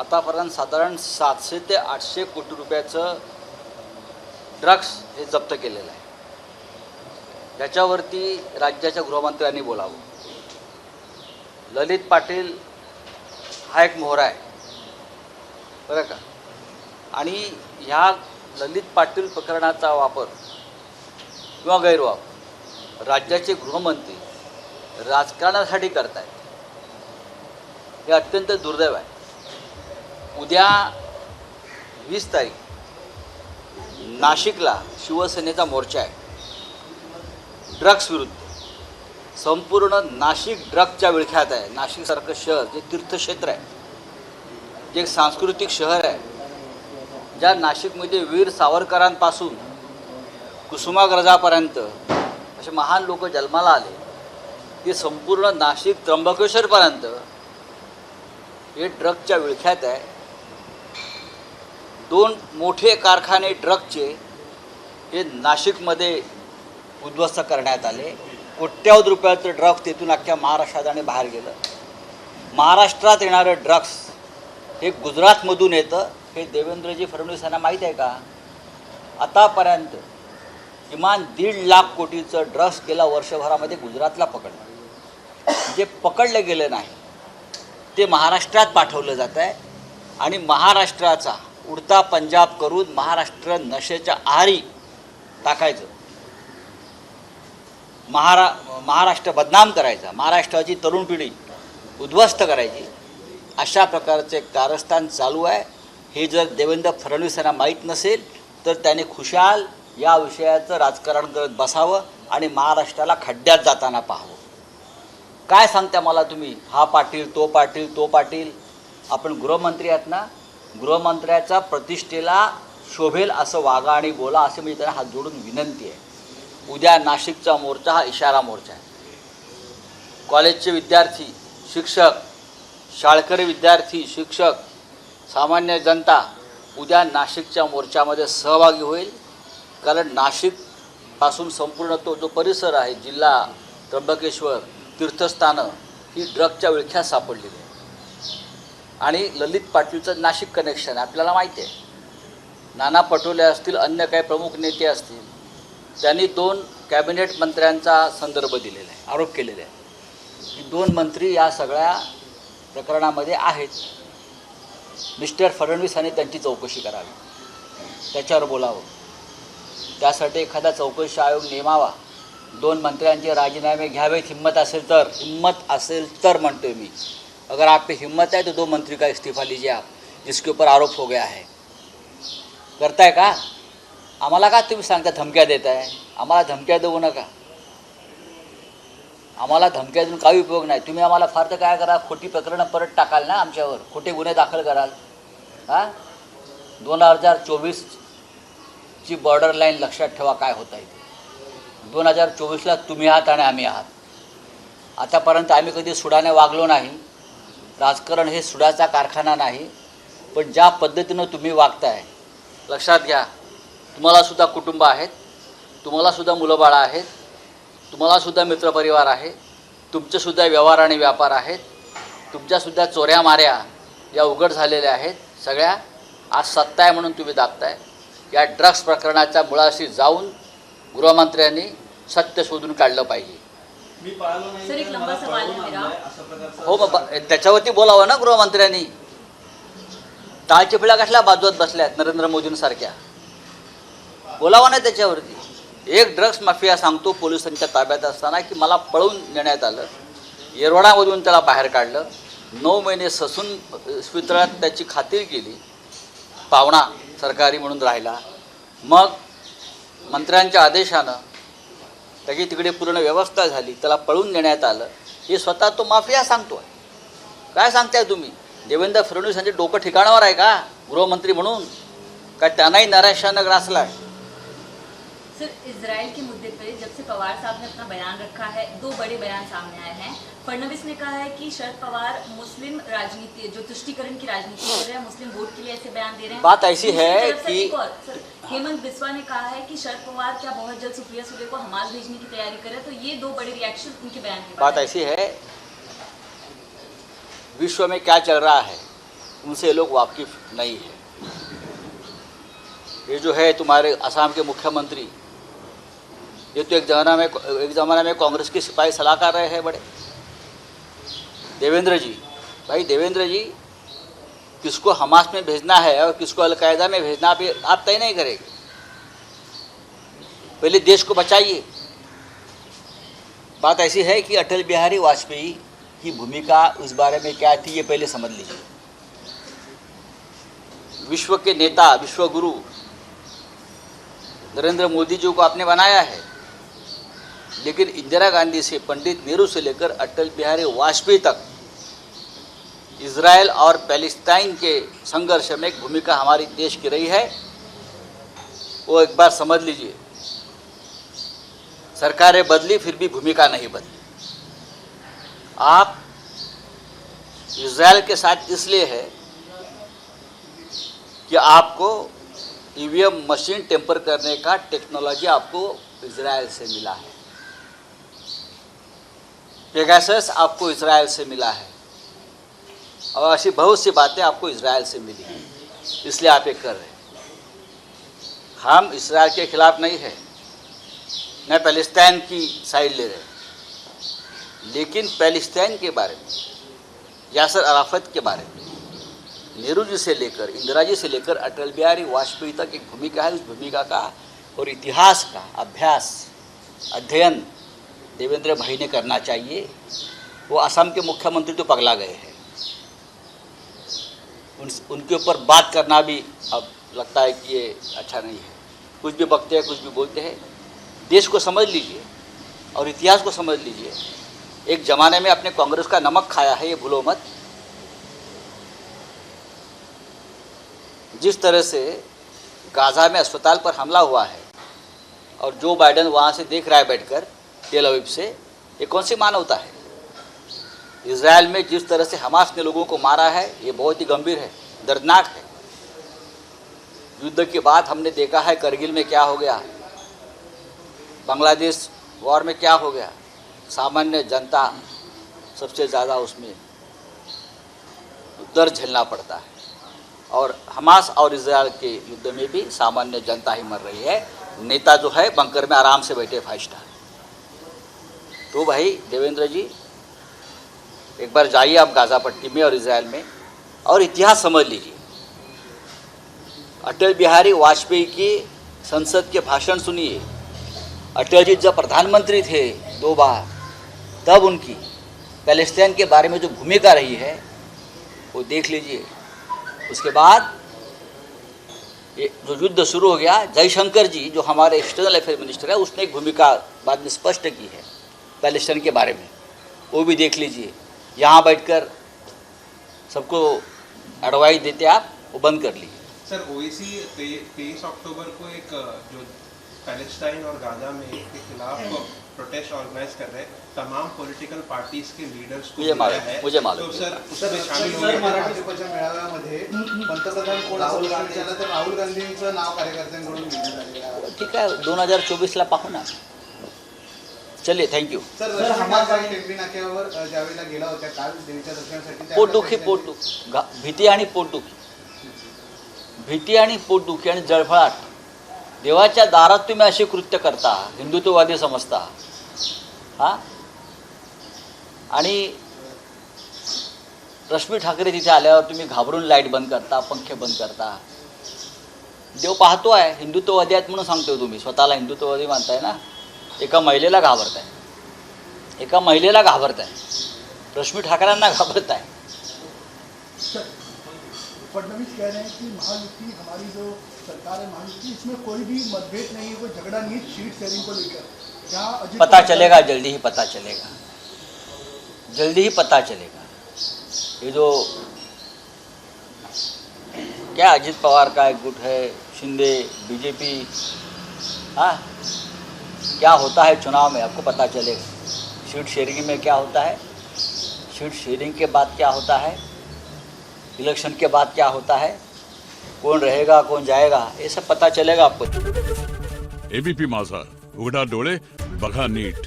आतापर्यंत साधारण 700 ते 800 कोटी रुपयाचं ड्रग्स हे जप्त केलेलं आहे. याच्यावरती राज्याच्या गृहमंत्र्यांनी बोलावं. ललित पाटील हा एक मोहरा आहे बरं का, आणि ह्या ललित पाटील प्रकरणाचा वापर किंवा गैरवापर राज्याचे गृहमंत्री राजकारणासाठी करत आहेत. हे अत्यंत दुर्दैव आहे. उद्या 20 तारीख नाशिकला शिवसेनेचा मोर्चा आहे ड्रग्स विरुद्ध. संपूर्ण नाशिक ड्रग्सच्या विळख्यात आहे. नाशिकसारखं शहर जे तीर्थक्षेत्र आहे, जे एक सांस्कृतिक शहर आहे, ज्या नाशिकमध्ये वीर सावरकरांपासून कुसुमाग्रजापर्यंत असे महान लोक जन्माला आले, ते संपूर्ण नाशिक त्र्यंबकेश्वरपर्यंत हे ड्रग्सच्या विळख्यात आहे. 2 मोठे कारखाने ड्रग्सचे हे नाशिकमध्ये उद्ध्वस्त करण्यात आले. कोट्यावधी रुपयाचं ड्रग्स तिथून अख्ख्या महाराष्ट्रात आणि बाहेर गेलं. महाराष्ट्रात येणारं ड्रग्स हे गुजरातमधून येतं. हे देवेंद्रजी फडणवीस यांना माहीत आहे का? आतापर्यंत किमान 1.5 लाख कोटीचं ड्रग्स गेल्या वर्षभरामध्ये गुजरातला पकडलं. जे पकडलं गेलं नाही ते महाराष्ट्रात पाठवलं जात आहे आणि महाराष्ट्राचा उडता पंजाब करून महाराष्ट्र नशेच्या आहारी टाकायचं, महाराष्ट्र बदनाम करायचा, महाराष्ट्राची तरुण पिढी उद्ध्वस्त करायची, अशा प्रकारचे कारस्थान चालू आहे. हे जर देवेंद्र फडणवीस यांना माहीत नसेल तर त्याने खुशाल या विषयाचं राजकारण करत बसावं आणि महाराष्ट्राला खड्ड्यात जाताना पाहावं. काय सांगता मला तुम्ही? हा पाटील, तो पाटील, तो पाटील. आपण गृहमंत्री आहात ना, गृहमंत्र्याच्या प्रतिष्ठेला शोभेल असं वागा आणि बोला, असे मी त्यांना हात जोडून विनंती आहे. उद्या नाशिकचा मोर्चा हा इशारा मोर्चा आहे. कॉलेजचे विद्यार्थी, शिक्षक, शाळकरी विद्यार्थी, शिक्षक, सामान्य जनता उद्या नाशिकच्या मोर्चामध्ये सहभागी होईल. कारण नाशिकपासून संपूर्ण तो जो परिसर आहे, जिल्हा, त्र्यंबकेश्वर, तीर्थस्थानं ही ड्रग्सच्या विळख्यात सापडलेली आहे. आणि ललित पाटीलचं नाशिक कनेक्शन आपल्याला माहिती आहे. नाना पटोले असतील, अन्य काही प्रमुख नेते असतील, त्यांनी 2 कॅबिनेट मंत्र्यांचा संदर्भ दिलेला आहे, आरोप केलेले आहे की 2 मंत्री या सगळ्या प्रकरणामध्ये आहेत. मिस्टर फडणवीस यांनी त्यांची चौकशी करावी, त्याच्यावर बोलावं. त्यासाठी एखादा चौकशी आयोग नेमावा. 2 मंत्र्यांचे राजीनामे घ्यावेत, हिम्मत असेल तर म्हणतोय मी. अगर आप पे हिम्मत है तो 2 मंत्री का इस्तीफा लीजिए आप, जिसके ऊपर आरोप हो गया है. करताय का? आम्हाला का तुम्ही सांगता धमक्या देताय? आम्हाला धमक्या देऊ नका. आम्हाला धमक्या देऊन काही उपयोग नाही. तुम्ही आम्हाला फार तर काय करा, खोटी प्रकरणं परत टाकाल ना आमच्यावर, खोटे गुन्हे दाखल कराल. 2024ची बॉर्डर लाईन लक्षात ठेवा काय होत आहे. 2024ला तुम्ही आहात आणि आम्ही आहात. आतापर्यंत आम्ही कधी सुडाने वागलो नाही. राजकारण हे सुडाचा कारखाना नाही. पण ज्या पद्धतीनं तुम्ही वागताय, लक्षात घ्या, तुम्हालासुद्धा कुटुंब आहेत, तुम्हालासुद्धा मुलंबाळं आहेत, तुम्हालासुद्धा मित्रपरिवार आहे, तुमचेसुद्धा व्यवहार आणि व्यापार आहेत, तुमच्यासुद्धा चोऱ्या माऱ्या या उघड झालेल्या आहेत. सगळ्या आज सत्ता आहे म्हणून तुम्ही दाबताय. या ड्रग्स प्रकरणाच्या मुळाशी जाऊन गृहमंत्र्यांनी सत्य शोधून काढलं पाहिजे. सर, एक लंबा सवाल है मेरा. हो, मग त्याच्यावरती बोलावं ना गृहमंत्र्यांनी. टाळच्या पिळा कशा बाजूत बसल्यात नरेंद्र मोदींसारख्या? बोलावं नाही त्याच्यावरती. एक ड्रग्स माफिया सांगतो पोलिसांच्या ताब्यात असताना की मला पळवून नेण्यात आलं, येरवडामधून त्याला बाहेर काढलं, 9 महिने ससून इस्पितळात त्याची खात्री केली, पाहुणा सरकारी म्हणून राहिला. मग मंत्र्यांच्या आदेशानं त्याची तिकडे पूर्ण व्यवस्था झाली, त्याला पळवून नेण्यात आलं. हे स्वतः तो माफिया सांगतो आहे. काय सांगताय तुम्ही? देवेंद्र फडणवीस यांचे डोकं ठिकाणावर आहे का गृहमंत्री म्हणून? काय त्यांनाही नैराश्यानं ग्रासला आहे? सर, इजराइल के मुद्दे पर जब से पवार साहब ने अपना बयान रखा है, 2 बड़े बयान सामने आए हैं. फडणवीस ने कहा है कि शरद पवार मुस्लिम राजनीति, जो तुष्टीकरण की राजनीति कर रहे हैं, मुस्लिम वोट के लिए ऐसे बयान दे रहे हैं. बात ऐसी है कि हेमंत बिस्वा ने कहा है कि शरद पवार क्या बहुत जल्द सुप्रिया सुले को हमास भेजने की तैयारी कर रहे हैं. तो ये 2 बड़े रिएक्शन उनके बयान के बाद. बात ऐसी है, विश्व में क्या चल रहा है उनसे ये लोग वाकिफ नहीं है। ये जो है तुम्हारे असम के मुख्यमंत्री, ये तो एक ज़माना में कांग्रेस के सिपाही सलाहकार रहे हैं बड़े। देवेंद्र जी, भाई देवेंद्र जी, किसको हमास में भेजना है और किसको अलकायदा में भेजना आप तय नहीं करेंगे। पहले देश को बचाइए। बात ऐसी है कि अटल बिहारी वाजपेयी की भूमिका उस बारे में क्या थी, ये पहले समझ लीजिए। विश्व के नेता, विश्व गुरु नरेंद्र मोदी जी को आपने बनाया है, लेकिन इंदिरा गांधी से पंडित नेहरू से लेकर अटल बिहारी वाजपेयी तक इजराइल और पैलेस्टाइन के संघर्ष में एक भूमिका हमारी देश की रही है। वो एक बार समझ लीजिए। सरकारें बदली फिर भी भूमिका नहीं बदली। आप इजराइल के साथ इसलिए है कि आपको ईवीएम मशीन टेम्पर करने का टेक्नोलॉजी आपको इजराइल से मिला है, पेगासस आपको इजराइल से मिला है, और ऐसी बहुत सी बातें आपको इजराइल से मिली हैं, इसलिए आप ये कर रहे हैं। हम इजराइल के खिलाफ नहीं है, न पैलेस्टाइन की साइड ले रहे हैं, लेकिन पैलेस्टाइन के बारे में, यासर अराफत के बारे में नेहरू जी से लेकर, इंदिरा जी से लेकर अटल बिहारी वाजपेयी तक एक भूमिका है। उस भूमिका का और इतिहास का अध्ययन देवेंद्र भाई ने करना चाहिए। वो असम के मुख्यमंत्री तो पगला गए हैं, उनके ऊपर बात करना भी अब लगता है कि ये अच्छा नहीं है। कुछ भी बकते हैं, कुछ भी बोलते हैं। देश को समझ लीजिए और इतिहास को समझ लीजिए। एक ज़माने में अपने कांग्रेस का नमक खाया है, ये भूलो मत। जिस तरह से गाज़ा में अस्पताल पर हमला हुआ है और जो बाइडेन वहाँ से देख रहा है बैठकर तेल अवीव से, ये कौन सी मानवता है। इजराइल में जिस तरह से हमास ने लोगों को मारा है, ये बहुत ही गंभीर है, दर्दनाक है। युद्ध के बाद हमने देखा है करगिल में क्या हो गया, बांग्लादेश वॉर में क्या हो गया। सामान्य जनता सबसे ज़्यादा उसमें दर्द झेलना पड़ता है, और हमास और इजराइल के युद्ध में भी सामान्य जनता ही मर रही है। नेता जो है बंकर में आराम से बैठे 5 स्टार। तो भाई देवेंद्र जी, एक बार जाइए आप गाज़ा पट्टी में और इजराइल में और इतिहास समझ लीजिए। अटल बिहारी वाजपेयी की संसद के भाषण सुनिए। अटल जी जब प्रधानमंत्री थे 2 बार, तब उनकी पैलेस्टाइन के बारे में जो भूमिका रही है वो देख लीजिए। उसके बाद ये जो युद्ध शुरू हो गया, जयशंकर जी जो हमारे एक्सटर्नल अफेयर मिनिस्टर है, उसने एक भूमिका बाद में स्पष्ट की है पैलेस्टाइन के बारे में, वो भी देख लीजिए। यहाँ बैठकर सबको एडवाइस देते आप, वो बंद कर लीजिए। सर, ओवैसी 23 अक्टूबर को एक जो पैलेस्टाइन और गाजा में के खिलाफ प्रोटेस्ट ऑर्गेनाइज कर रहे तमाम पॉलिटिकल पार्टीज के लीडर्स को मुझे मालूम तो सर उसमें शामिल होंगे। मराठीच्या मेळाव्यामध्ये पंतप्रधान कोण असेल तर राहुल गांधींचं नाव कार्यकर्त्यांकडून घेण्यात आलेलं आहे। ठीक आहे, 2024ला पाहू ना। चलिए, थँक्यू। सर, हमास टेकडी नाक्यावर ज्यावेळेला गेला होता काल देवीच्या दर्शनासाठी, पोटदुखी, भीती आणि पोटदुखी, आणि जळफळाट। देवाच्या दारात तुम्ही असे कृत्य करता, हिंदुत्ववादी समजता, हां। आणि रश्मी ठाकरे तिथे आल्यावर तुम्ही घाबरून लाईट बंद करता, पंखे बंद करता। देव पाहतो आहे, हिंदुत्ववादी आहेत म्हणून सांगतोय तुम्ही, स्वतःला हिंदुत्ववादी मानताय ना। एका महिलेला घाबरताय, रश्मी ठाकरेंना घाबरताय। फडणवीस कह रहे हैं कि महायुति हमारी जो सरकार है, महायुति, इसमें कोई भी मतभेद नहीं है, कोई झगड़ा नहीं, सीट शेयरिंग को लेकर। पता चलेगा, जल्दी ही पता चलेगा। ये जो क्या अजित पवार का एक गुट है, शिंदे, बीजेपी, हाँ, क्या होता है चुनाव में आपको पता चलेगा। सीट शेयरिंग में क्या होता है, सीट शेयरिंग के बाद क्या होता है, इलेक्शन के बाद क्या होता है, कौन रहेगा कौन जाएगा, ये सब पता चलेगा आपको। एबीपी माझा, उघडा डोळे बघा नीट।